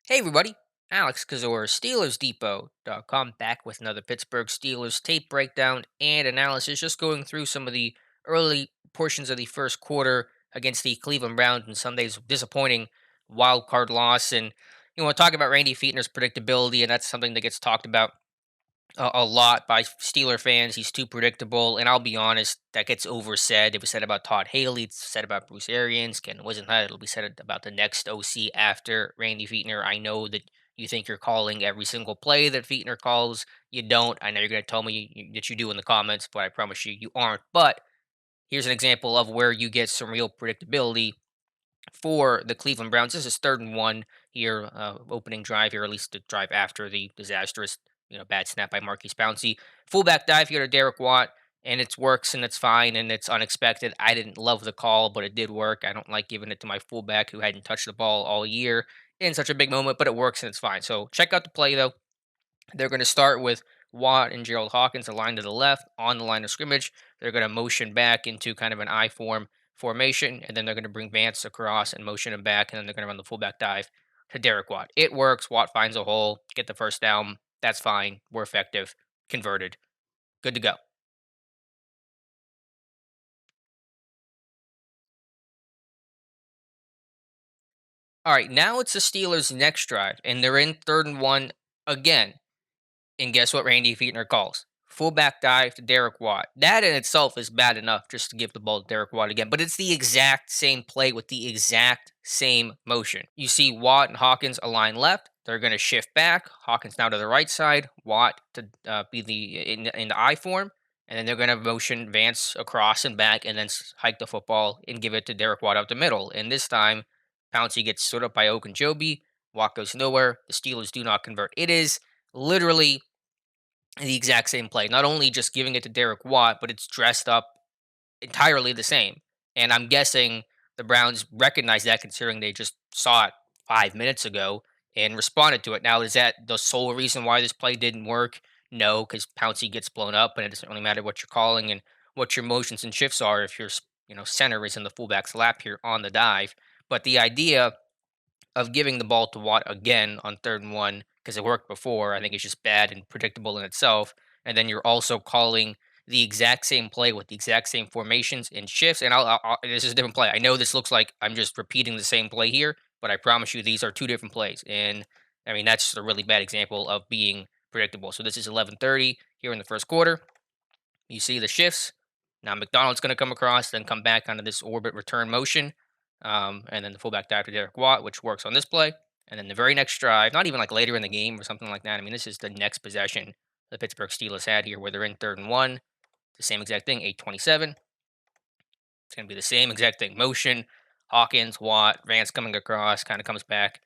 Hey everybody, Alex Kazor, SteelersDepot.com, back with another Pittsburgh Steelers tape breakdown and analysis, just going through some of the early portions of the first quarter against the Cleveland Browns and Sunday's disappointing wild card loss. And you want to talk about Randy Fichtner's predictability, and that's something that gets talked about a lot by Steeler fans. He's too predictable, and I'll be honest, that gets oversaid. It was said about Todd Haley, it's said about Bruce Arians, Ken Wisenhunt. It'll be said about the next OC after Randy Fichtner. I know that you think you're calling every single play that Fichtner calls. You don't. I know you're going to tell me that you do in the comments, but I promise you, you aren't. But here's an example of where you get some real predictability for the Cleveland Browns. This is 3rd and 1 here, opening drive here, at least the drive after the disastrous, bad snap by Marquise Pouncey. Fullback dive here to Derek Watt, and it works and it's fine and it's unexpected. I didn't love the call, but it did work. I don't like giving it to my fullback who hadn't touched the ball all year in such a big moment, but it works and it's fine. So check out the play though. They're going to start with Watt and Gerald Hawkins aligned to the left on the line of scrimmage. They're going to motion back into kind of an I form formation, and then they're going to bring Vance across and motion him back, and then they're going to run the fullback dive to Derek Watt. It works. Watt finds a hole, get the first down. That's fine. We're effective. Converted. Good to go. All right, now it's the Steelers' next drive, and they're in 3rd and 1 again. And guess what Randy Fichtner calls? Fullback dive to Derek Watt. That in itself is bad enough just to give the ball to Derek Watt again, but it's the exact same play with the exact same motion. You see Watt and Hawkins align left. They're going to shift back. Hawkins now to the right side. Watt to be in the I form, and then they're going to motion Vance across and back, and then hike the football and give it to Derek Watt up the middle. And this time, Pouncey gets stood up by Ogunjobi. Watt goes nowhere. The Steelers do not convert. It is literally the exact same play. Not only just giving it to Derek Watt, but it's dressed up entirely the same. And I'm guessing the Browns recognize that considering they just saw it 5 minutes ago and responded to it. Now, is that the sole reason why this play didn't work? No, because Pouncey gets blown up, and it doesn't really matter what you're calling and what your motions and shifts are if your center is in the fullback's lap here on the dive. But the idea of giving the ball to Watt again on 3rd and 1 because it worked before, I think it's just bad and predictable in itself. And then you're also calling the exact same play with the exact same formations and shifts. And this is a different play. I know this looks like I'm just repeating the same play here, but I promise you these are two different plays. And I mean that's just a really bad example of being predictable. So this is 11:30 here in the first quarter. You see the shifts. Now McDonald's going to come across, then come back onto this orbit return motion, and then the fullback dive to Derek Watt, which works on this play. And then the very next drive, not even like later in the game or something like that. I mean, this is the next possession the Pittsburgh Steelers had here, where they're in 3rd and 1. The same exact thing, 8:27. It's going to be the same exact thing. Motion, Hawkins, Watt, Vance coming across, kind of comes back,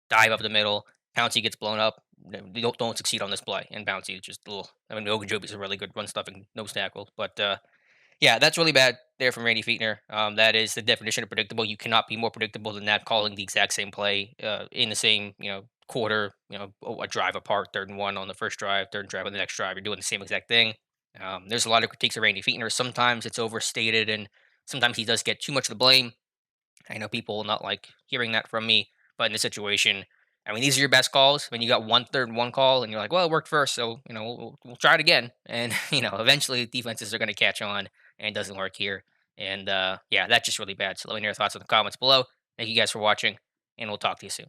dive up the middle. Pouncey gets blown up. They don't succeed on this play. And Pouncey is just a little. I mean, Ogunjobi's a really good run stuffing nose tackle, but yeah, that's really bad there from Randy Fichtner. That is the definition of predictable. You cannot be more predictable than that. Calling the exact same play in the same quarter, a drive apart, 3rd and 1 on the first drive, third drive on the next drive. You're doing the same exact thing. There's a lot of critiques of Randy Fichtner. Sometimes it's overstated, and sometimes he does get too much of the blame. I know people will not like hearing that from me, but in this situation, I mean, these are your best calls. When you got 1 3rd and 1 call, and you're like, well, it worked first, so we'll try it again. And eventually defenses are going to catch on, and it doesn't work here. And yeah, that's just really bad. So let me know your thoughts in the comments below. Thank you guys for watching, and we'll talk to you soon.